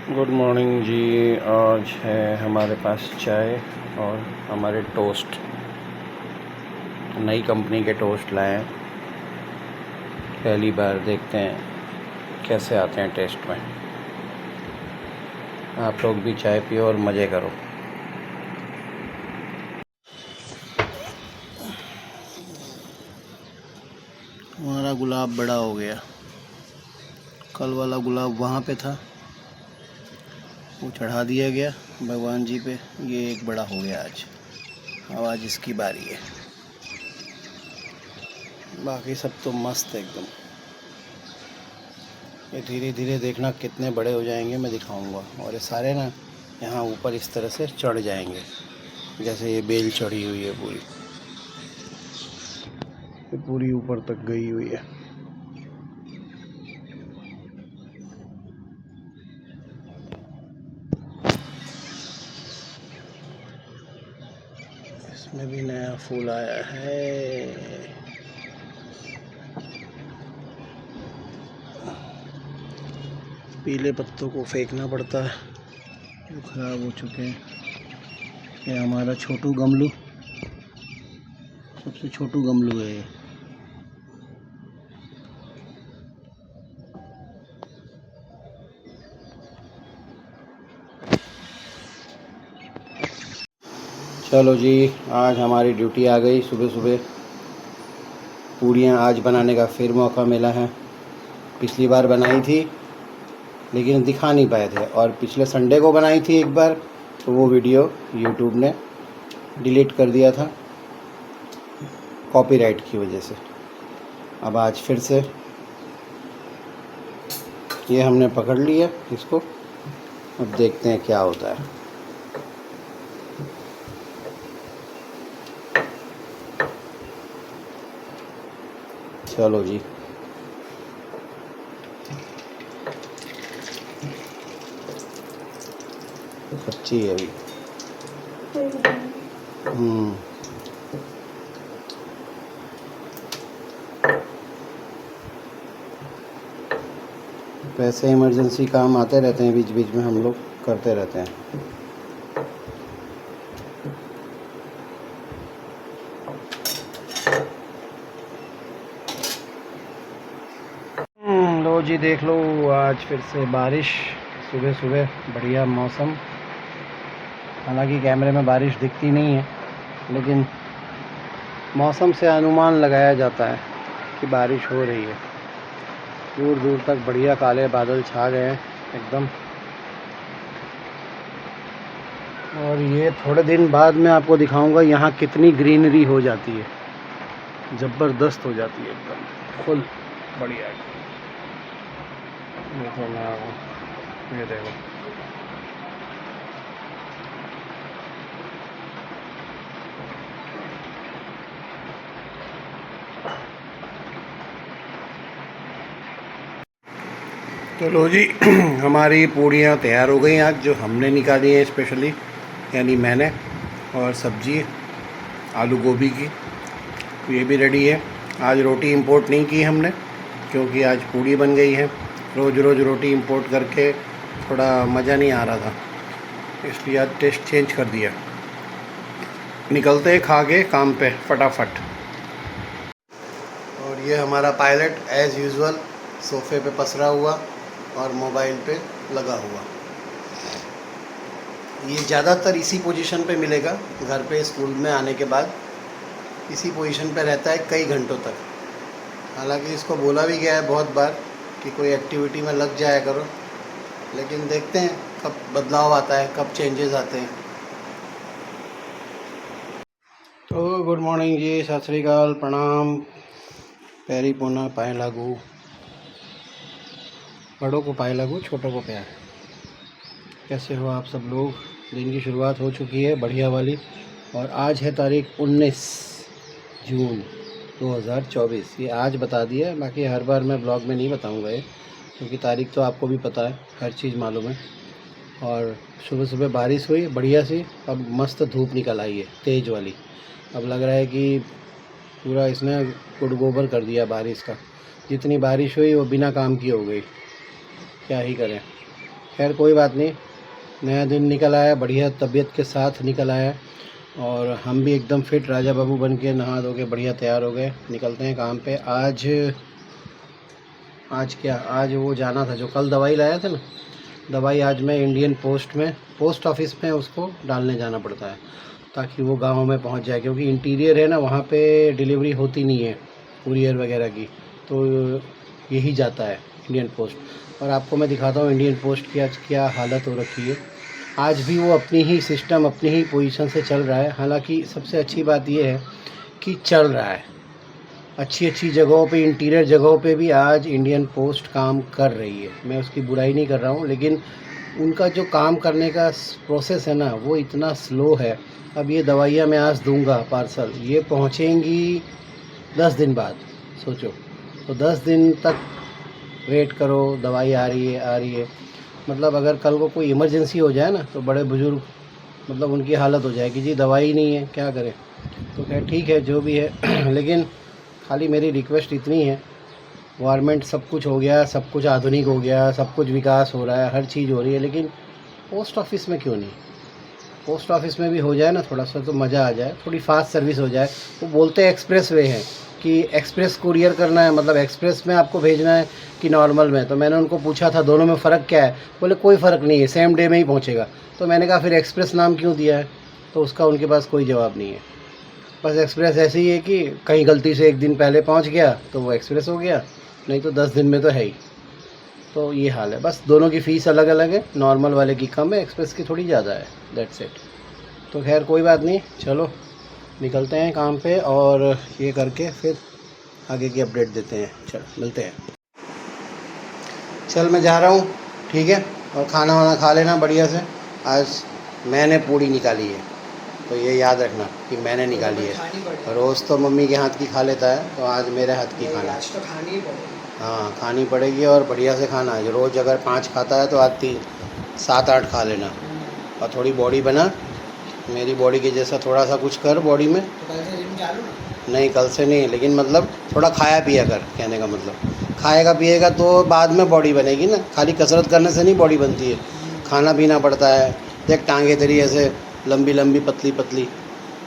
Good morning जी। आज है हमारे पास चाय और हमारे टोस्ट। नई कंपनी के टोस्ट लाए हैं। पहली बार देखते हैं कैसे आते हैं टेस्ट में। आप लोग भी चाय पियो और मज़े करो। हमारा गुलाब बड़ा हो गया। कल वाला गुलाब वहाँ पे था, वो चढ़ा दिया गया भगवान जी पे। ये एक बड़ा हो गया आज। अब आज इसकी बारी है। बाकी सब तो मस्त है एकदम। ये धीरे धीरे देखना कितने बड़े हो जाएंगे, मैं दिखाऊंगा। और ये सारे ना यहाँ ऊपर इस तरह से चढ़ जाएंगे, जैसे ये बेल चढ़ी हुई है पूरी। ये पूरी ऊपर तक गई हुई है। इसमें भी नया फूल आया है। पीले पत्तों को फेंकना पड़ता है जो खराब हो चुके हैं। ये हमारा छोटू गमलू, सबसे छोटू गमलू है ये। चलो जी, आज हमारी ड्यूटी आ गई। सुबह सुबह पूड़ियाँ आज बनाने का फिर मौका मिला है। पिछली बार बनाई थी लेकिन दिखा नहीं पाए थे, और पिछले संडे को बनाई थी एक बार, तो वो वीडियो यूट्यूब ने डिलीट कर दिया था कॉपीराइट की वजह से। अब आज फिर से ये हमने पकड़ लिया इसको। अब देखते हैं क्या होता है। चलो जी, कच्ची है अभी। वैसे इमरजेंसी काम आते रहते हैं, बीच बीच में हम लोग करते रहते हैं। लो जी, देख लो आज फिर से बारिश। सुबह सुबह बढ़िया मौसम। हालांकि कैमरे में बारिश दिखती नहीं है, लेकिन मौसम से अनुमान लगाया जाता है कि बारिश हो रही है। दूर दूर तक बढ़िया काले बादल छा गए हैं एकदम। और ये थोड़े दिन बाद मैं आपको दिखाऊंगा यहाँ कितनी ग्रीनरी हो जाती है। ज़बरदस्त हो जाती है एकदम, फुल बढ़िया। देखो मैं आपको, ये देखो। तो लो जी, हमारी पूड़ियाँ तैयार हो गई आज, जो हमने निकाली हैं स्पेशली, यानी मैंने। और सब्जी आलू गोभी की, ये भी रेडी है। आज रोटी इंपोर्ट नहीं की हमने, क्योंकि आज पूड़ी बन गई है। रोज़ रोज़ रोटी इंपोर्ट करके थोड़ा मज़ा नहीं आ रहा था, इसलिए आज टेस्ट चेंज कर दिया। निकलते खा के काम पे फटाफट। और ये हमारा पायलट एज़ यूजुअल सोफ़े पे पसरा हुआ और मोबाइल पे लगा हुआ। ये ज़्यादातर इसी पोजीशन पे मिलेगा घर पे। स्कूल में आने के बाद इसी पोजीशन पे रहता है कई घंटों तक। हालांकि इसको बोला भी गया है बहुत बार कि कोई एक्टिविटी में लग जाया करो, लेकिन देखते हैं कब बदलाव आता है, कब चेंजेस आते हैं। तो गुड मॉर्निंग जी, सत श्री अकाल, प्रणाम, पैरी पोना, पाए लागू। बड़ों को पाए लागू, छोटों को प्यार। कैसे हो आप सब लोग? दिन की शुरुआत हो चुकी है बढ़िया वाली। और आज है तारीख 19 जून 2024। ये आज बता दिया, बाकी हर बार मैं ब्लॉग में नहीं बताऊंगा ये, क्योंकि तारीख तो आपको भी पता है, हर चीज़ मालूम है। और सुबह सुबह बारिश हुई बढ़िया सी। अब मस्त धूप निकल आई है, तेज़ वाली। अब लग रहा है कि पूरा इसने गुड़ गोबर कर दिया बारिश का। जितनी बारिश हुई वो बिना काम की हो गई, क्या ही करें। खैर कोई बात नहीं, नया दिन निकल आया, बढ़िया तबीयत के साथ निकल आया और हम भी एकदम फिट राजा बाबू बन के नहा धो के बढ़िया तैयार हो गए। निकलते हैं काम पे। आज वो जाना था, जो कल दवाई लाया था ना, दवाई आज मैं इंडियन पोस्ट ऑफिस में उसको डालने जाना पड़ता है ताकि वो गांव में पहुंच जाए, क्योंकि इंटीरियर है ना, वहाँ पे डिलीवरी होती नहीं है कुरियर वगैरह की, तो यही जाता है इंडियन पोस्ट। और आपको मैं दिखाता हूँ इंडियन पोस्ट की आज क्या हालत हो रखी है। आज भी वो अपनी ही सिस्टम, अपनी ही पोजीशन से चल रहा है। हालांकि सबसे अच्छी बात ये है कि चल रहा है, अच्छी जगहों पे, इंटीरियर जगहों पे भी आज इंडियन पोस्ट काम कर रही है। मैं उसकी बुराई नहीं कर रहा हूँ, लेकिन उनका जो काम करने का प्रोसेस है ना, वो इतना स्लो है। अब ये दवाइयाँ मैं आज दूंगा पार्सल, ये पहुँचेंगी 10 दिन बाद, सोचो। तो 10 दिन तक वेट करो, दवाई आ रही है। मतलब अगर कल को कोई इमरजेंसी हो जाए ना, तो बड़े बुजुर्ग मतलब उनकी हालत हो जाएगी, जी दवाई नहीं है, क्या करें। तो खैर ठीक है जो भी है लेकिन खाली मेरी रिक्वेस्ट इतनी है, गवर्नमेंट सब कुछ हो गया, सब कुछ आधुनिक हो गया, सब कुछ विकास हो रहा है, हर चीज़ हो रही है, लेकिन पोस्ट ऑफिस में क्यों नहीं? पोस्ट ऑफिस में भी हो जाए ना थोड़ा सा, तो मज़ा आ जाए, थोड़ी फास्ट सर्विस हो जाए। वो बोलते हैं एक्सप्रेस वे है कि एक्सप्रेस कुरियर करना है, मतलब एक्सप्रेस में आपको भेजना है कि नॉर्मल में। तो मैंने उनको पूछा था दोनों में फ़र्क क्या है, बोले कोई फ़र्क नहीं है, सेम डे में ही पहुंचेगा। तो मैंने कहा फिर एक्सप्रेस नाम क्यों दिया है? तो उसका उनके पास कोई जवाब नहीं है। बस एक्सप्रेस ऐसे ही है कि कहीं गलती से एक दिन पहले पहुंच गया तो वो एक्सप्रेस हो गया, नहीं तो 10 दिन में तो है ही। तो ये हाल है, बस दोनों की फ़ीस अलग अलग है, नॉर्मल वाले की कम है, एक्सप्रेस की थोड़ी ज़्यादा है, दैट्स इट। तो खैर कोई बात नहीं, चलो निकलते हैं काम पे और ये करके फिर आगे की अपडेट देते हैं। चल मिलते हैं। चल मैं जा रहा हूँ, ठीक है, और खाना वाना खा लेना बढ़िया से। आज मैंने पूड़ी निकाली है, तो ये याद रखना कि मैंने निकाली है। रोज़ तो मम्मी के हाथ की खा लेता है, तो आज मेरे हाथ की खाना है। हाँ खानी पड़ेगी और बढ़िया से खाना है। रोज़ अगर 5 खाता है तो आज 7-8 खा लेना, और थोड़ी बॉडी बना, मेरी बॉडी के जैसा थोड़ा सा कुछ कर बॉडी में। नहीं कल से नहीं, लेकिन मतलब थोड़ा खाया पिया कर, कहने का मतलब खाएगा पिएगा तो बाद में बॉडी बनेगी ना, खाली कसरत करने से नहीं बॉडी बनती है, खाना पीना पड़ता है। देख टांगे तेरी ऐसे लंबी लंबी पतली पतली,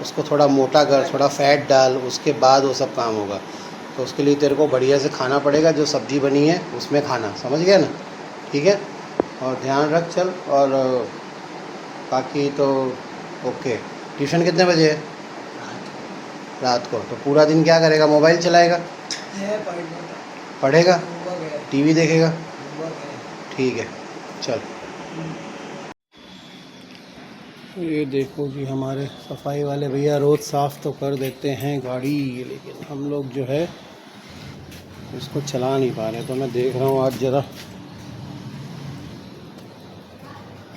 उसको थोड़ा मोटा कर, थोड़ा फैट डाल, उसके बाद वो सब काम होगा। तो उसके लिए तेरे को बढ़िया से खाना पड़ेगा, जो सब्ज़ी बनी है उसमें खाना, समझ गया ना? ठीक है, और ध्यान रख चल। और बाकी तो ओके। ट्यूशन कितने बजे है? रात को। तो पूरा दिन क्या करेगा? मोबाइल चलाएगा? पढ़ेगा? टीवी देखेगा? ठीक है चल। ये देखो जी, हमारे सफाई वाले भैया रोज़ साफ़ तो कर देते हैं गाड़ी, लेकिन हम लोग जो है इसको चला नहीं पा रहे। तो मैं देख रहा हूँ आज ज़रा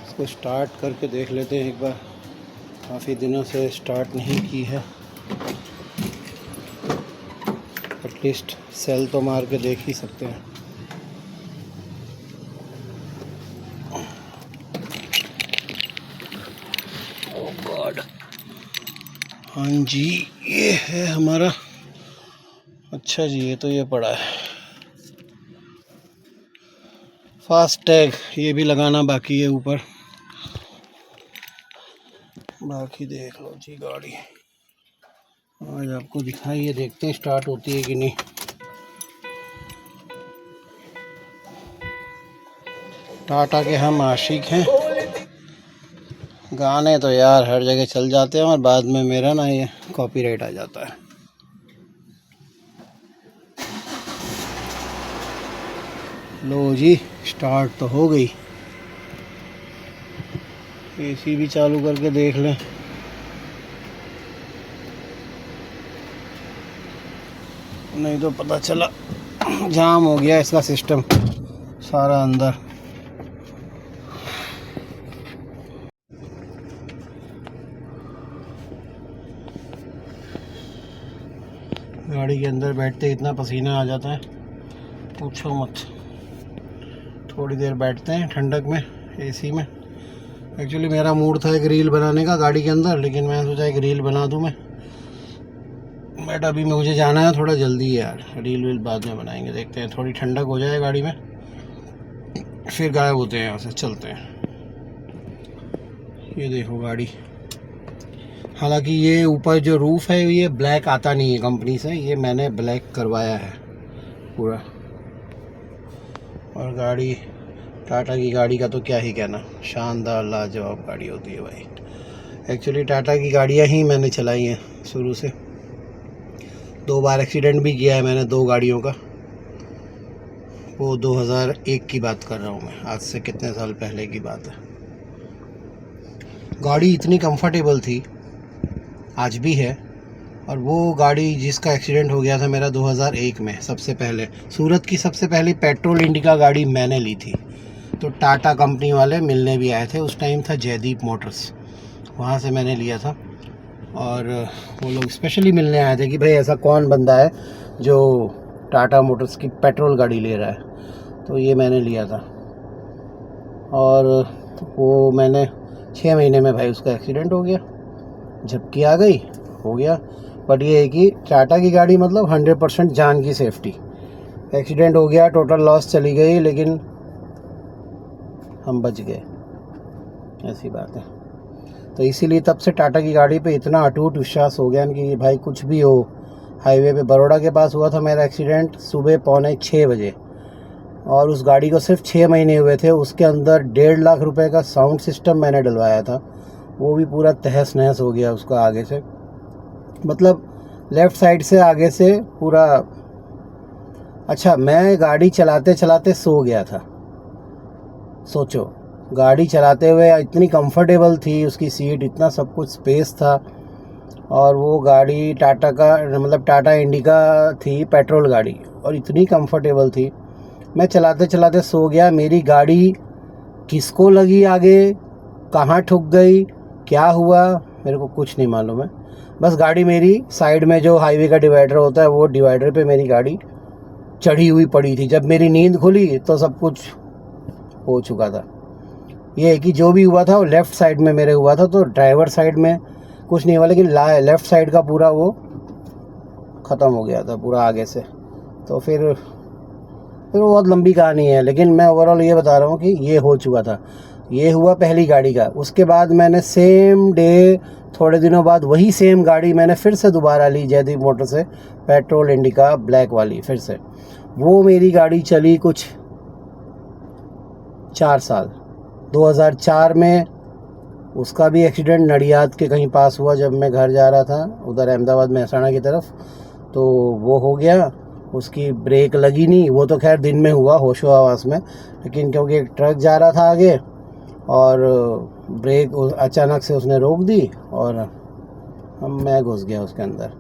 इसको स्टार्ट करके देख लेते हैं एक बार, काफ़ी दिनों से स्टार्ट नहीं की है, एटलीस्ट सेल तो मार के देख ही सकते हैं। ओह गॉड, हाँ जी ये है हमारा। अच्छा जी, ये तो ये पड़ा है फास्ट टैग, ये भी लगाना बाकी है ऊपर। बाकी देख लो जी गाड़ी, आज आपको दिखाई है, देखते हैं स्टार्ट होती है कि नहीं। टाटा के हम आशिक हैं, गाने तो यार हर जगह चल जाते हैं और बाद में मेरा ना ये कॉपीराइट आ जाता है। लो जी स्टार्ट तो हो गई, एसी भी चालू करके देख लें। नहीं तो पता चला जाम हो गया इसका सिस्टम सारा अंदर। गाड़ी के अंदर बैठते इतना पसीना आ जाता है, पूछो मत। थोड़ी देर बैठते हैं ठंडक में एसी में। एक्चुअली मेरा मूड था एक रील बनाने का गाड़ी के अंदर, लेकिन मैं सोचा एक रील बना दूं मैं, बट अभी मुझे जाना है, थोड़ा जल्दी है यार, रील वील बाद में बनाएंगे। देखते हैं थोड़ी ठंडक हो जाए गाड़ी में, फिर गायब होते हैं यहाँ से। चलते हैं। ये देखो गाड़ी, हालांकि ये ऊपर जो रूफ़ है ये ब्लैक आता नहीं है कंपनी से, ये मैंने ब्लैक करवाया है पूरा। और गाड़ी, टाटा की गाड़ी का तो क्या ही कहना, शानदार लाजवाब गाड़ी होती है भाई। एक्चुअली टाटा की गाड़ियाँ ही मैंने चलाई हैं शुरू से। 2 बार एक्सीडेंट भी किया है मैंने 2 गाड़ियों का। वो 2001 की बात कर रहा हूँ मैं, आज से कितने साल पहले की बात है। गाड़ी इतनी कंफर्टेबल थी, आज भी है। और वो गाड़ी जिसका एक्सीडेंट हो गया था मेरा 2001 में, सबसे पहले सूरत की सबसे पहली पेट्रोल इंडिका गाड़ी मैंने ली थी। तो टाटा कंपनी वाले मिलने भी आए थे, उस टाइम था जयदीप मोटर्स, वहाँ से मैंने लिया था। और वो लोग स्पेशली मिलने आए थे कि भाई ऐसा कौन बंदा है जो टाटा मोटर्स की पेट्रोल गाड़ी ले रहा है। तो ये मैंने लिया था। और वो मैंने 6 महीने में भाई उसका एक्सीडेंट हो गया, झपकी आ गई, हो गया। बट ये है कि टाटा की गाड़ी मतलब 100% जान की सेफ्टी। एक्सीडेंट हो गया, टोटल लॉस चली गई, लेकिन हम बच गए, ऐसी बात है। तो इसीलिए तब से टाटा की गाड़ी पे इतना अटूट विश्वास हो गया कि भाई कुछ भी हो। हाईवे पे बड़ौदा के पास हुआ था मेरा एक्सीडेंट सुबह 5:45 बजे, और उस गाड़ी को सिर्फ 6 महीने हुए थे। उसके अंदर 1.5 लाख रुपए का साउंड सिस्टम मैंने डलवाया था, वो भी पूरा तहस नहस हो गया उसका आगे से, मतलब लेफ़्ट साइड से आगे से पूरा। अच्छा, मैं गाड़ी चलाते चलाते सो गया था। सोचो, गाड़ी चलाते हुए इतनी कंफर्टेबल थी उसकी सीट, इतना सब कुछ स्पेस था। और वो गाड़ी टाटा का मतलब टाटा इंडिका थी, पेट्रोल गाड़ी, और इतनी कंफर्टेबल थी। मैं चलाते चलाते सो गया। मेरी गाड़ी किसको लगी आगे, कहाँ ठुक गई, क्या हुआ, मेरे को कुछ नहीं मालूम है। बस गाड़ी मेरी साइड में जो हाईवे का डिवाइडर होता है, वो डिवाइडर पे मेरी गाड़ी चढ़ी हुई पड़ी थी। जब मेरी नींद खुली तो सब कुछ हो चुका था। ये है कि जो भी हुआ था वो लेफ़्ट साइड में मेरे हुआ था, तो ड्राइवर साइड में कुछ नहीं हुआ, लेकिन लेफ़्ट साइड का पूरा वो ख़त्म हो गया था पूरा आगे से। तो फिर वो बहुत लंबी कहानी है, लेकिन मैं ओवरऑल ये बता रहा हूँ कि ये हो चुका था। ये हुआ पहली गाड़ी का। उसके बाद मैंने सेम डे, थोड़े दिनों बाद वही सेम गाड़ी मैंने फिर से दोबारा ली जयदीप मोटर से, पेट्रोल इंडिका ब्लैक वाली फिर से। वो मेरी गाड़ी चली कुछ 4 साल। 2004 में उसका भी एक्सीडेंट नडियाद के कहीं पास हुआ, जब मैं घर जा रहा था उधर अहमदाबाद महसाणा की तरफ। तो वो हो गया, उसकी ब्रेक लगी नहीं। वो तो खैर दिन में हुआ होशो हवास में, लेकिन क्योंकि एक ट्रक जा रहा था आगे और ब्रेक अचानक से उसने रोक दी, और मैं घुस गया उसके अंदर।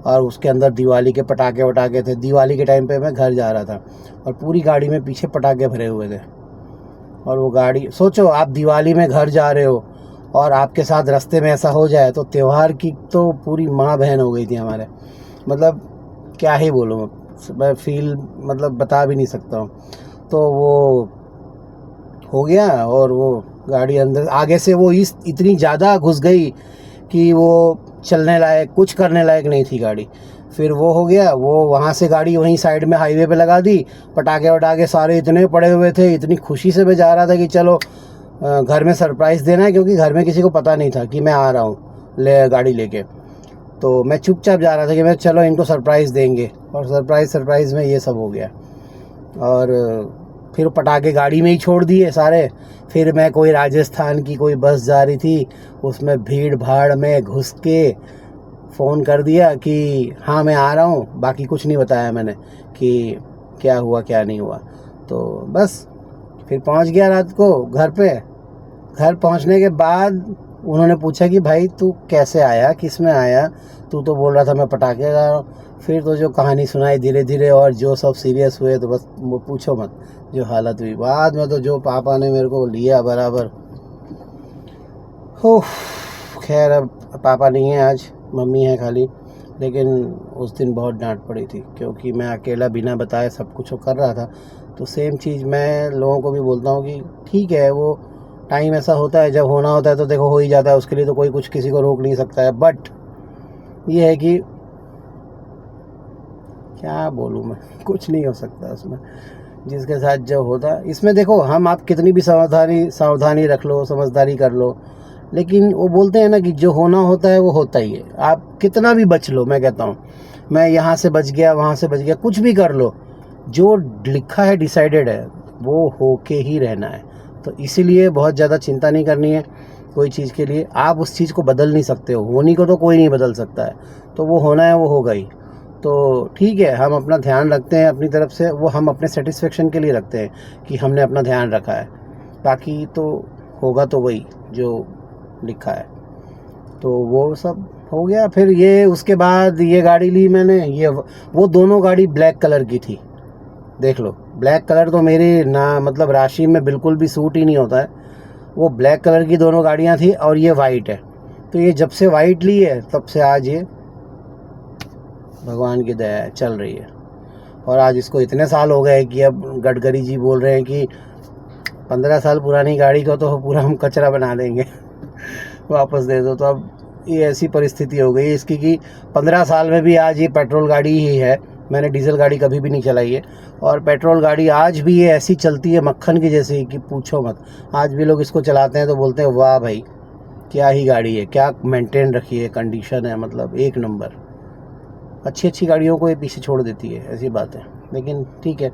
और उसके अंदर दिवाली के पटाखे वटाखे थे। दिवाली के टाइम पे मैं घर जा रहा था और पूरी गाड़ी में पीछे पटाखे भरे हुए थे। और वो गाड़ी, सोचो आप दिवाली में घर जा रहे हो और आपके साथ रास्ते में ऐसा हो जाए, तो त्यौहार की तो पूरी माँ बहन हो गई थी हमारे। मतलब क्या ही बोलूँ मैं, फील मतलब बता भी नहीं सकता हूँ। तो वो हो गया, और वो गाड़ी अंदर आगे से वो इतनी ज़्यादा घुस गई कि वो चलने लायक, कुछ करने लायक नहीं थी गाड़ी। फिर वो हो गया, वो वहाँ से गाड़ी वहीं साइड में हाईवे पे लगा दी। पटाखे वटाखे सारे इतने पड़े हुए थे, इतनी खुशी से मैं जा रहा था कि चलो घर में सरप्राइज़ देना है, क्योंकि घर में किसी को पता नहीं था कि मैं आ रहा हूँ गाड़ी लेके। तो मैं चुपचाप जा रहा था कि मैं चलो इनको सरप्राइज़ देंगे, और सरप्राइज़ में ये सब हो गया। और फिर पटाखे गाड़ी में ही छोड़ दिए सारे। फिर मैं कोई राजस्थान की कोई बस जा रही थी, उसमें भीड़ भाड़ में घुस के फ़ोन कर दिया कि हाँ मैं आ रहा हूँ। बाकी कुछ नहीं बताया मैंने कि क्या हुआ क्या नहीं हुआ। तो बस फिर पहुँच गया रात को घर पे। घर पहुँचने के बाद उन्होंने पूछा कि भाई तू कैसे आया, किस में आया, तू तो बोल रहा था मैं पटाखे ला रहा हूँ। फिर तो जो कहानी सुनाई धीरे धीरे, और जो सब सीरियस हुए, तो बस वो पूछो मत जो हालत हुई। बाद में तो जो पापा ने मेरे को लिया बराबर। हो खैर, अब पापा नहीं है आज, मम्मी है खाली। लेकिन उस दिन बहुत डांट पड़ी थी, क्योंकि मैं अकेला बिना बताए सब कुछ कर रहा था। तो सेम चीज़ मैं लोगों को भी बोलता हूँ कि ठीक है, वो टाइम ऐसा होता है, जब होना होता है तो देखो हो ही जाता है, उसके लिए तो कोई कुछ किसी को रोक नहीं सकता है। बट ये है कि क्या बोलूँ मैं, कुछ नहीं हो सकता उसमें। जिसके साथ जो होता है इसमें देखो, हम आप कितनी भी सावधानी रख लो, समझदारी कर लो, लेकिन वो बोलते हैं ना कि जो होना होता है वो होता ही है। आप कितना भी बच लो, मैं कहता हूँ मैं यहाँ से बच गया, वहाँ से बच गया, कुछ भी कर लो, जो लिखा है, डिसाइडेड है, वो होके ही रहना है। तो इसीलिए बहुत ज़्यादा चिंता नहीं करनी है कोई चीज़ के लिए। आप उस चीज़ को बदल नहीं सकते हो, होनी को तो कोई नहीं बदल सकता है, तो वो होना है वो होगा ही। तो ठीक है, हम अपना ध्यान रखते हैं अपनी तरफ से, वो हम अपने सेटिस्फेक्शन के लिए रखते हैं कि हमने अपना ध्यान रखा है, बाकी तो होगा तो वही जो लिखा है। तो वो सब हो गया। फिर ये उसके बाद ये गाड़ी ली मैंने, ये वो दोनों गाड़ी ब्लैक कलर की थी, देख लो। ब्लैक कलर तो मेरी ना मतलब राशि में बिल्कुल भी सूट ही नहीं होता है। वो ब्लैक कलर की दोनों गाड़ियाँ थी और ये वाइट है। तो ये जब से वाइट ली है तब से आज ये भगवान की दया है, चल रही है। और आज इसको इतने साल हो गए कि अब गडकरी जी बोल रहे हैं कि 15 साल पुरानी गाड़ी को तो पूरा हम कचरा बना देंगे वापस दे दो। तो अब ये ऐसी परिस्थिति हो गई इसकी कि 15 साल में भी आज ये पेट्रोल गाड़ी ही है। मैंने डीजल गाड़ी कभी भी नहीं चलाई है, और पेट्रोल गाड़ी आज भी ये ऐसी चलती है मक्खन की जैसी कि पूछो मत। आज भी लोग इसको चलाते हैं तो बोलते हैं वाह भाई क्या ही गाड़ी है, क्या मेंटेन रखी है, कंडीशन है, मतलब एक नंबर। अच्छी गाड़ियों को ये पीछे छोड़ देती है, ऐसी बात है। लेकिन ठीक है,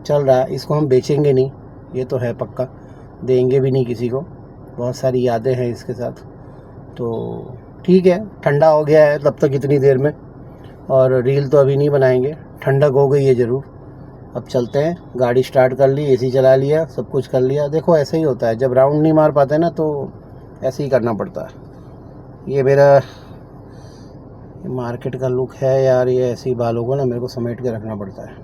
चल रहा है। इसको हम बेचेंगे नहीं, ये तो है पक्का, देंगे भी नहीं किसी को। बहुत सारी यादें हैं इसके साथ। तो ठीक है, ठंडा हो गया है तब तक इतनी देर में, और रील तो अभी नहीं बनाएंगे, ठंडक हो गई है ज़रूर। अब चलते हैं, गाड़ी स्टार्ट कर ली, एसी चला लिया, सब कुछ कर लिया। देखो ऐसे ही होता है, जब राउंड नहीं मार पाते ना तो ऐसे ही करना पड़ता है। ये मेरा मार्केट का लुक है यार, ये ऐसे ही बालों को ना मेरे को समेट के रखना पड़ता है।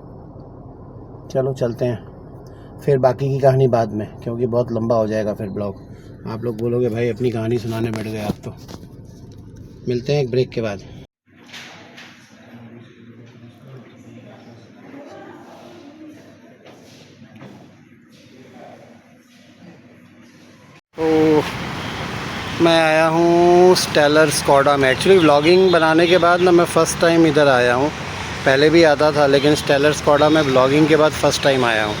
चलो चलते हैं, फिर बाकी की कहानी बाद में, क्योंकि बहुत लंबा हो जाएगा फिर ब्लॉग। आप लोग बोलोगे भाई अपनी कहानी सुनाने बैठ गए आप। तो मिलते हैं एक ब्रेक के बाद। तो मैं आया हूँ स्टेलर स्कॉडा में। एक्चुअली व्लॉगिंग बनाने के बाद ना मैं फ़र्स्ट टाइम इधर आया हूँ। पहले भी आता था, लेकिन स्टेलर स्कॉडा में व्लॉगिंग के बाद फ़र्स्ट टाइम आया हूँ।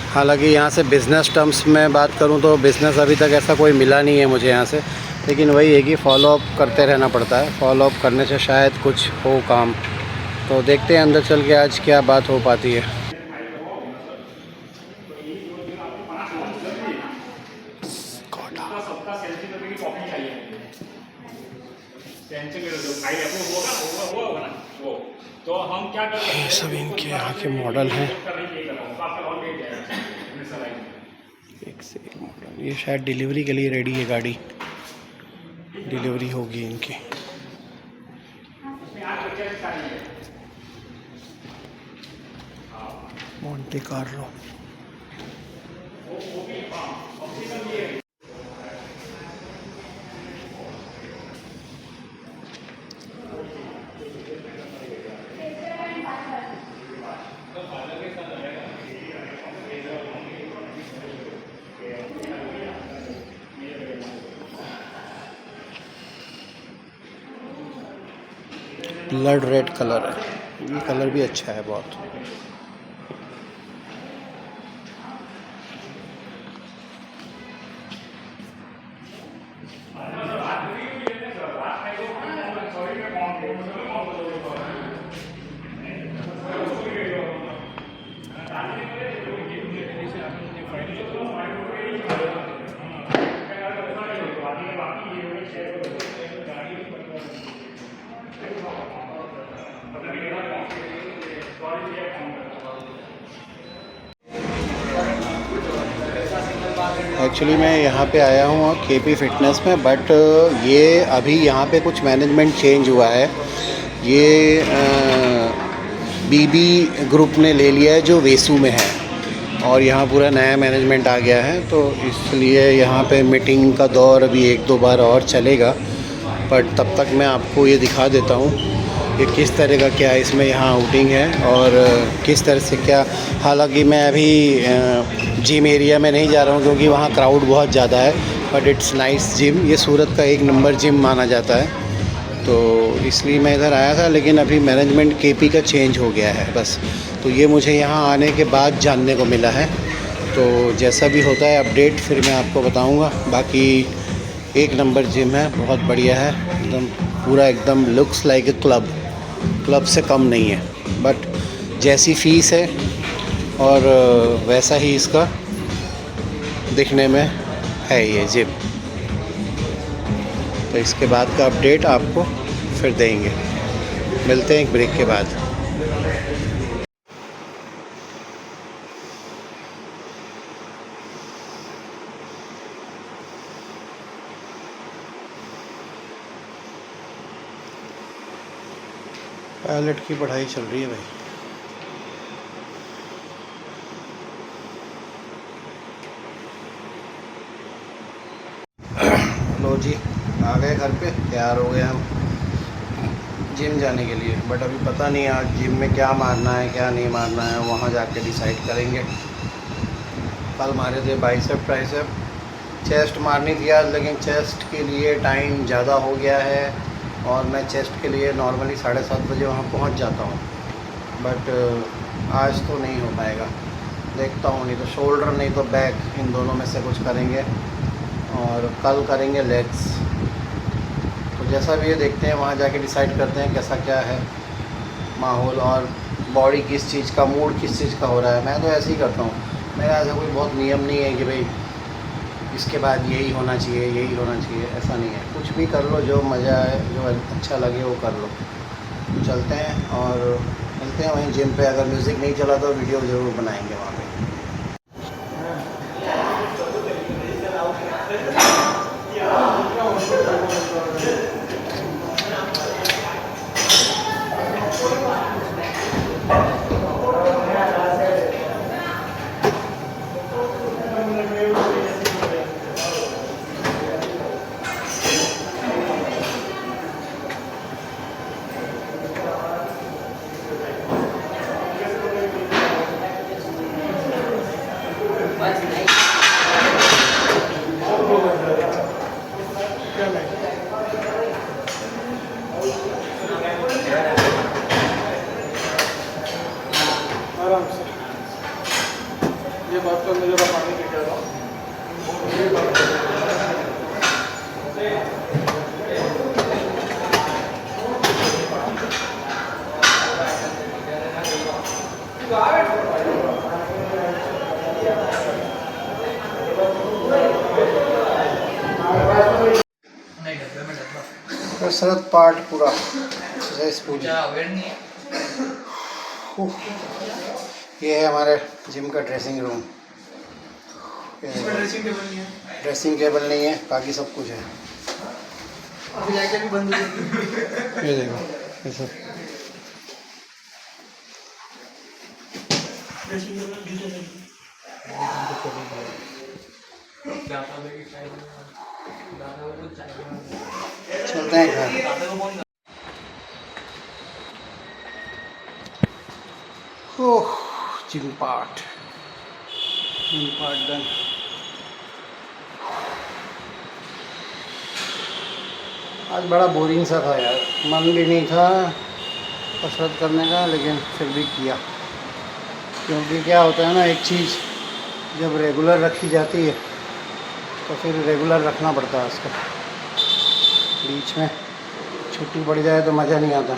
हालांकि यहाँ से बिज़नेस टर्म्स में बात करूँ तो बिज़नेस अभी तक ऐसा कोई मिला नहीं है मुझे यहाँ से, लेकिन वही है कि फॉलो अप करते रहना पड़ता है। फॉलो अप करने से शायद कुछ हो काम। तो देखते हैं अंदर चल के आज क्या बात हो पाती है। तो हम क्या करें, ये सब इनके यहाँ के मॉडल हैं, एक से एक मॉडल। ये शायद डिलीवरी के लिए रेडी है गाड़ी, डिलीवरी होगी इनकी। Monte Carlo. Blood red colour है, ये कलर भी अच्छा है बहुत। एक्चुअली मैं यहाँ पे आया हूँ केपी फिटनेस में, बट ये अभी यहाँ पे कुछ मैनेजमेंट चेंज हुआ है। ये बीबी ग्रुप ने ले लिया है जो वेसू में है, और यहाँ पूरा नया मैनेजमेंट आ गया है। तो इसलिए यहाँ पे मीटिंग का दौर अभी 1-2 बार और चलेगा, बट तब तक मैं आपको ये दिखा देता हूँ कि किस तरह का क्या इसमें यहाँ आउटिंग है और किस तरह से क्या। हालांकि मैं अभी जिम एरिया में नहीं जा रहा हूँ क्योंकि वहाँ क्राउड बहुत ज़्यादा है, बट इट्स नाइस जिम। ये सूरत का 1 नंबर जिम माना जाता है। तो इसलिए मैं इधर आया था, लेकिन अभी मैनेजमेंट केपी का चेंज हो गया है बस। तो ये मुझे यहाँ आने के बाद जानने को मिला है। तो जैसा भी होता है अपडेट फिर मैं आपको बताऊँगा। बाकी एक नंबर जिम है, बहुत बढ़िया है एकदम, पूरा एकदम लुक्स लाइक ए क्लब से कम नहीं है। बट जैसी फ़ीस है और वैसा ही इसका दिखने में है ये जिम। तो इसके बाद का अपडेट आपको फिर देंगे। मिलते हैं एक ब्रेक के बाद। पायलट की पढ़ाई चल रही है भाई। लो जी, आ गए घर पे, तैयार हो गए हम जिम जाने के लिए। बट अभी पता नहीं आज जिम में क्या मारना है क्या नहीं मारना है, वहाँ जाके डिसाइड करेंगे। कल मारे थे बाइसेप ट्राइसेप, चेस्ट मारनी थी आज, लेकिन चेस्ट के लिए टाइम ज़्यादा हो गया है और मैं चेस्ट के लिए नॉर्मली 7:30 बजे वहाँ पहुँच जाता हूँ। बट आज तो नहीं हो पाएगा, देखता हूँ, नहीं तो शोल्डर नहीं तो बैक, इन दोनों में से कुछ करेंगे। और कल करेंगे लेग्स। तो जैसा भी है देखते हैं, वहाँ जाके डिसाइड करते हैं कैसा क्या है माहौल और बॉडी किस चीज़ का, मूड किस चीज़ का हो रहा है। मैं तो ऐसे ही करता हूँ, मेरा ऐसा कोई बहुत नियम नहीं है कि भाई इसके बाद यही होना चाहिए यही होना चाहिए, ऐसा नहीं है। कुछ भी कर लो, जो मज़ा आए, जो अच्छा लगे वो कर लो। तो चलते हैं और मिलते हैं वहीं जिम पे। अगर म्यूज़िक नहीं चला तो वीडियो ज़रूर बनाएंगे वहाँ पे। आराम से ये बात तो मुझे पानी के कह रहा हूँ। कसरत पार्ट पूरा, एक्सरसाइज पूरी। ये है हमारे जिम का ड्रेसिंग रूम। ड्रेसिंग टेबल नहीं है, ड्रेसिंग टेबल नहीं है, बाकी सब कुछ है। अभी जाके भी बंद हो गई। ये देखो ये सब चलते हैं घर। ओह, जिम पार्ट डन। आज बड़ा बोरिंग सा था यार, मन भी नहीं था कसरत करने का, लेकिन फिर भी किया। क्योंकि क्या होता है ना, एक चीज़ जब रेगुलर रखी जाती है तो फिर रेगुलर रखना पड़ता है उसका। बीच में छुट्टी पड़ जाए तो मज़ा नहीं आता।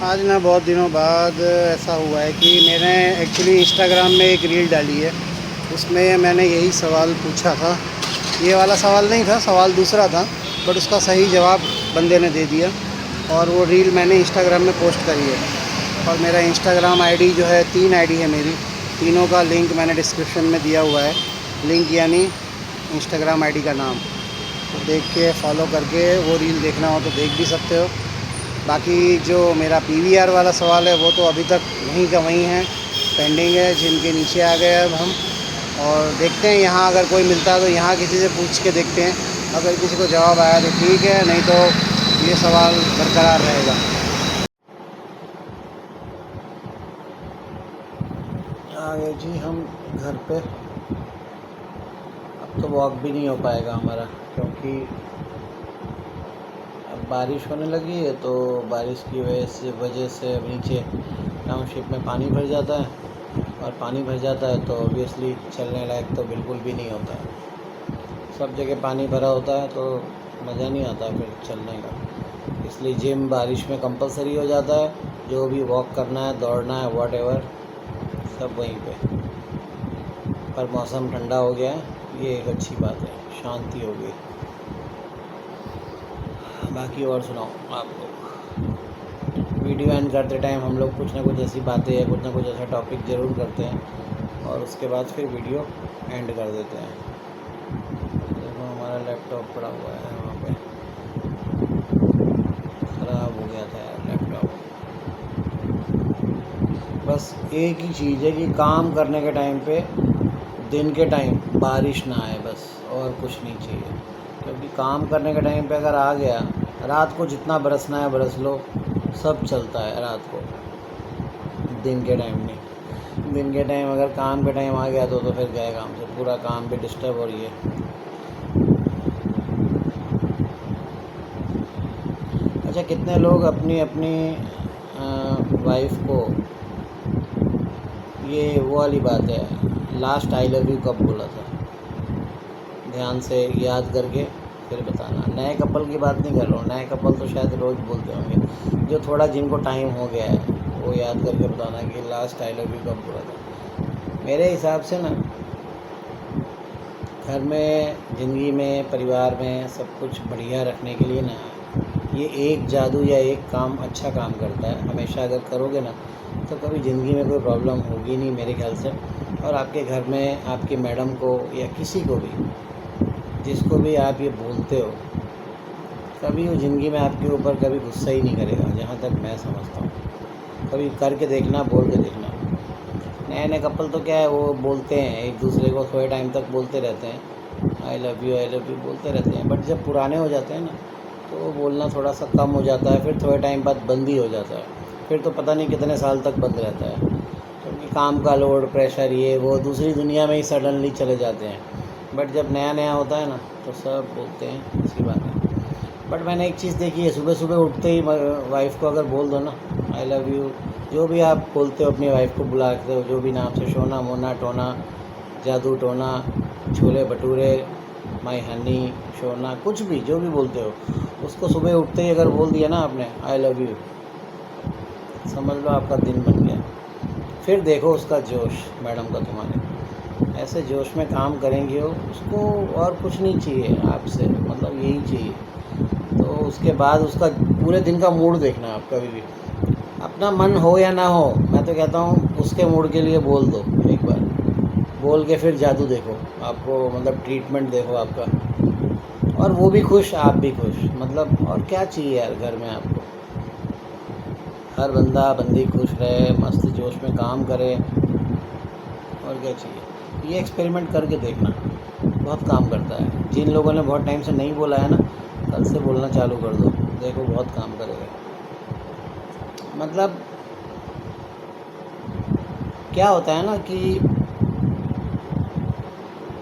आज ना बहुत दिनों बाद ऐसा हुआ है कि मैंने एक्चुअली इंस्टाग्राम में एक रील डाली है, उसमें मैंने यही सवाल पूछा था। ये वाला सवाल नहीं था, सवाल दूसरा था, बट उसका सही जवाब बंदे ने दे दिया और वो रील मैंने इंस्टाग्राम में पोस्ट करी है। और मेरा इंस्टाग्राम आईडी जो है, 3 आईडी है मेरी, तीनों का लिंक मैंने डिस्क्रिप्शन में दिया हुआ है। लिंक यानी इंस्टाग्राम आईडी का नाम, तो देख के फॉलो करके वो रील देखना हो तो देख भी सकते हो। बाकी जो मेरा PVR वाला सवाल है वो तो अभी तक वहीं का वहीं है, पेंडिंग है। जिम के नीचे आ गए अब हम, और देखते हैं यहाँ अगर कोई मिलता है तो यहाँ किसी से पूछ के देखते हैं। अगर किसी को जवाब आया तो ठीक है, नहीं तो ये सवाल बरकरार रहेगा। आ गए जी हम घर पे। अब तो वॉक भी नहीं हो पाएगा हमारा, क्योंकि अब बारिश होने लगी है। तो बारिश की वजह से अब नीचे टाउनशिप में पानी भर जाता है, और पानी भर जाता है तो ऑब्वियसली चलने लायक तो बिल्कुल भी नहीं होता है। सब जगह पानी भरा होता है तो मज़ा नहीं आता फिर चलने का। इसलिए जिम बारिश में कंपलसरी हो जाता है। जो भी वॉक करना है, दौड़ना है, वॉट सब वहीं पे। पर मौसम ठंडा हो गया है, ये एक अच्छी बात है, शांति हो गई। बाकी और सुनाओ आप लोग। वीडियो एंड करते टाइम हम लोग कुछ ना कुछ ऐसी बातें या कुछ ना कुछ ऐसा टॉपिक ज़रूर करते हैं, और उसके बाद फिर वीडियो एंड कर देते हैं। देखो हमारा लैपटॉप पड़ा हुआ है वहाँ पे, ख़राब हो गया था यार लैपटॉप। बस एक ही चीज़ है कि काम करने के टाइम पे दिन के टाइम बारिश ना आए, बस और कुछ नहीं चाहिए। क्योंकि काम करने के टाइम पे अगर आ गया, रात को जितना बरसना है बरस लो, सब चलता है रात को, दिन के टाइम नहीं। दिन के टाइम अगर काम के टाइम आ गया तो फिर गए काम से, पूरा काम भी डिस्टर्ब हो रही है। अच्छा, कितने लोग अपनी अपनी वाइफ को, ये वो वाली बात है, लास्ट आई लव यू कब बोला था, ध्यान से याद करके फिर बताना। नए कपल की बात नहीं कर रहा हूँ, नए कपल तो शायद रोज़ बोलते होंगे। जो थोड़ा जिनको टाइम हो गया है वो याद करके बताना कि लास्ट आई लव यू कब बोला था। मेरे हिसाब से ना, घर में, ज़िंदगी में, परिवार में सब कुछ बढ़िया रखने के लिए ना, ये एक जादू या एक काम अच्छा काम करता है। हमेशा अगर करोगे ना तो कभी ज़िंदगी में कोई प्रॉब्लम होगी नहीं मेरे ख्याल से। और आपके घर में आपकी मैडम को या किसी को भी, जिसको भी आप ये बोलते हो, कभी वो ज़िंदगी में आपके ऊपर कभी गुस्सा ही नहीं करेगा, जहाँ तक मैं समझता हूँ। कभी करके देखना, बोल के देखना। नए नए कपल तो क्या है, वो बोलते हैं एक दूसरे को, थोड़े टाइम तक बोलते रहते हैं, आई लव यू बोलते रहते हैं। बट जब पुराने हो जाते हैं ना, तो वो बोलना थोड़ा सा कम हो जाता है, फिर थोड़े टाइम बाद बंद ही हो जाता है। फिर तो पता नहीं कितने साल तक बंद रहता है, क्योंकि काम का लोड, प्रेशर, ये वो, दूसरी दुनिया में ही सडनली चले जाते हैं। बट जब नया नया होता है ना तो सब बोलते हैं, ऐसी बात है। बट मैंने एक चीज़ देखी है, सुबह सुबह उठते ही वाइफ को अगर बोल दो ना आई लव यू, जो भी आप बोलते हो अपनी वाइफ को बुलाते हो, जो भी नाम से, सोना, मोना, टोना, जादू टोना, छोले भटूरे, माई हनी, सोना, कुछ भी जो भी बोलते हो, उसको सुबह उठते ही अगर बोल दिया ना आपने आई लव यू, समझ लो आपका दिन बन गया। फिर देखो उसका जोश मैडम का तुम्हारे, ऐसे जोश में काम करेंगे हो, उसको और कुछ नहीं चाहिए आपसे, मतलब यही चाहिए। तो उसके बाद उसका पूरे दिन का मूड देखना आप, कभी भी अपना मन हो या ना हो, मैं तो कहता हूँ उसके मूड के लिए बोल दो एक बार, बोल के फिर जादू देखो, आपको मतलब ट्रीटमेंट देखो आपका, और वो भी खुश, आप भी खुश। मतलब और क्या चाहिए यार घर में आपको, हर बंदा बंदी खुश रहे, मस्त जोश में काम करे, और क्या चाहिए। ये एक्सपेरिमेंट करके देखना, बहुत काम करता है। जिन लोगों ने बहुत टाइम से नहीं बोला है ना, कल से बोलना चालू कर दो, देखो बहुत काम करेगा। मतलब क्या होता है ना कि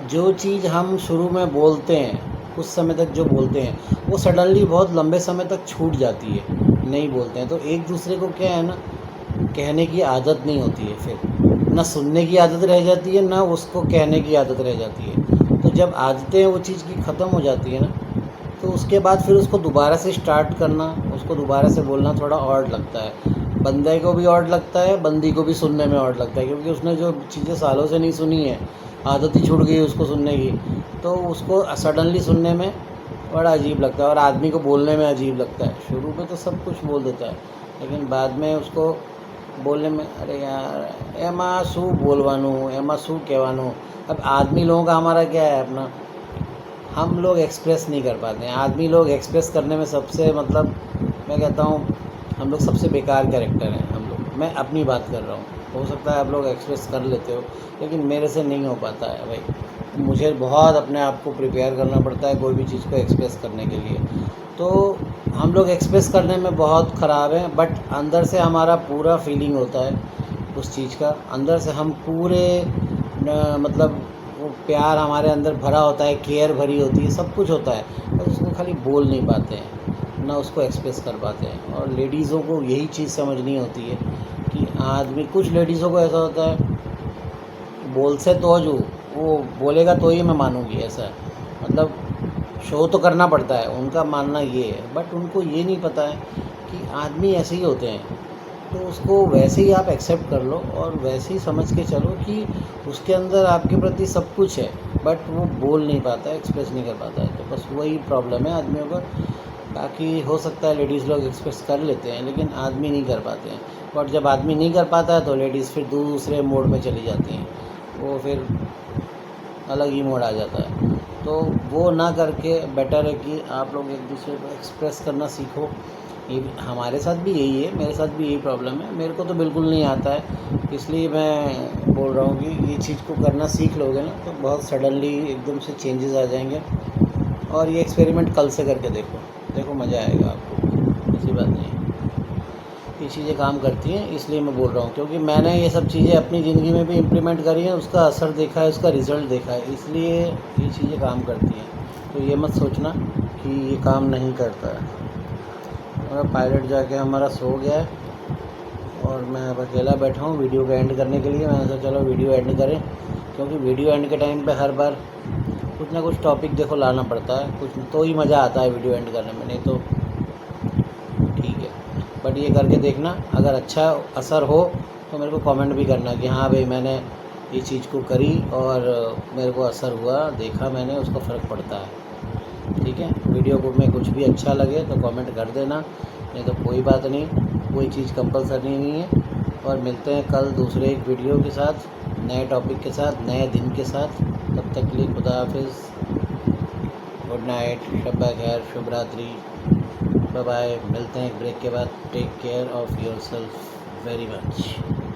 जो चीज़ हम शुरू में बोलते हैं, कुछ समय तक जो बोलते हैं, वो सडनली बहुत लंबे समय तक छूट जाती है, नहीं बोलते हैं। तो एक दूसरे को क्या है ना, कहने की आदत नहीं होती है, फिर ना सुनने की आदत रह जाती है, ना उसको कहने की आदत रह जाती है। तो जब आदतें वो चीज़ की ख़त्म हो जाती है ना, तो उसके बाद फिर उसको दोबारा से स्टार्ट करना, उसको दोबारा से बोलना थोड़ा ऑड लगता है। बंदे को भी ऑड लगता है, बंदी को भी सुनने में ऑड लगता है, क्योंकि उसने जो चीज़ें सालों से नहीं सुनी है, आदत ही छूट गई उसको सुनने की, तो उसको सडनली सुनने में बड़ा अजीब लगता है, और आदमी को बोलने में अजीब लगता है। शुरू में तो सब कुछ बोल देता है, लेकिन बाद में उसको बोलने में, अरे यार एमा शू बोलवानू, एमा शू कहवानू। अब आदमी लोगों का हमारा क्या है अपना, हम लोग एक्सप्रेस नहीं कर पाते हैं। आदमी लोग एक्सप्रेस करने में सबसे, मतलब मैं कहता हूँ हम लोग सबसे बेकार कैरेक्टर हैं हम लोग। मैं अपनी बात कर रहा हूँ, हो सकता है आप लोग एक्सप्रेस कर लेते हो, लेकिन मेरे से नहीं हो पाता है भाई। मुझे बहुत अपने आप को प्रिपेयर करना पड़ता है कोई भी चीज़ को एक्सप्रेस करने के लिए। तो हम लोग एक्सप्रेस करने में बहुत ख़राब हैं, बट अंदर से हमारा पूरा फीलिंग होता है उस चीज़ का। अंदर से हम पूरे मतलब वो प्यार हमारे अंदर भरा होता है, केयर भरी होती है, सब कुछ होता है, बस उसको खाली बोल नहीं पाते हैं, ना उसको एक्सप्रेस कर पाते हैं। और लेडीज़ों को यही चीज़ समझनी होती है कि आदमी, कुछ लेडीज़ों को ऐसा होता है, बोल से तो जो वो बोलेगा तो ही मैं मानूंगी, ऐसा है। मतलब शो तो करना पड़ता है, उनका मानना ये है, बट उनको ये नहीं पता है कि आदमी ऐसे ही होते हैं। तो उसको वैसे ही आप एक्सेप्ट कर लो और वैसे ही समझ के चलो कि उसके अंदर आपके प्रति सब कुछ है, बट वो बोल नहीं पाता है, एक्सप्रेस नहीं कर पाता है। तो बस वही प्रॉब्लम है आदमियों का। बाकी हो सकता है लेडीज़ लोग एक्सप्रेस कर लेते हैं, लेकिन आदमी नहीं कर पाते हैं। और जब आदमी नहीं कर पाता है तो लेडीज़ फिर दूसरे मोड में चली जाती हैं, वो फिर अलग ही मोड आ जाता है। तो वो ना करके बेटर है कि आप लोग एक दूसरे को एक्सप्रेस करना सीखो। ये हमारे साथ भी यही है, मेरे साथ भी यही प्रॉब्लम है। मेरे को तो बिल्कुल नहीं आता है, इसलिए मैं बोल रहा हूँ कि ये चीज़ को करना सीख लोगे ना तो बहुत सडनली एकदम से चेंजेस आ जाएंगे। और ये एक्सपेरिमेंट कल से करके देखो, देखो मज़ा आएगा आपको, ऐसी बात नहीं है। ये चीज़ें काम करती हैं, इसलिए मैं बोल रहा हूँ, क्योंकि मैंने ये सब चीज़ें अपनी ज़िंदगी में भी इम्प्लीमेंट करी हैं, उसका असर देखा है, उसका रिज़ल्ट देखा है, इसलिए ये चीज़ें काम करती हैं। तो ये मत सोचना कि ये काम नहीं करता है। और पायलट जाके हमारा सो गया है और मैं अब अकेला बैठा हूँ वीडियो का एंड करने के लिए। मैंने सोचा चलो वीडियो एंड करें, क्योंकि वीडियो एंड के टाइम पे हर बार कुछ ना कुछ टॉपिक देखो लाना पड़ता है, कुछ तो ही मज़ा आता है वीडियो एंड करने में, नहीं तो ठीक है। बट ये करके देखना, अगर अच्छा असर हो तो मेरे को कमेंट भी करना कि हाँ भाई मैंने ये चीज़ को करी और मेरे को असर हुआ, देखा मैंने, उसका फ़र्क पड़ता है। ठीक है, वीडियो को में कुछ भी अच्छा लगे तो कमेंट कर देना, नहीं तो कोई बात नहीं, कोई चीज़ कंपलसरी नहीं है। और मिलते हैं कल दूसरे एक वीडियो के साथ, नए टॉपिक के साथ, नए दिन के साथ। तब तक के लिए खुदा हाफिज़, गुड नाइट, शब खैर, शुभ रात्रि, बाय बाय। मिलते हैं एक ब्रेक के बाद। Take care of yourself very much.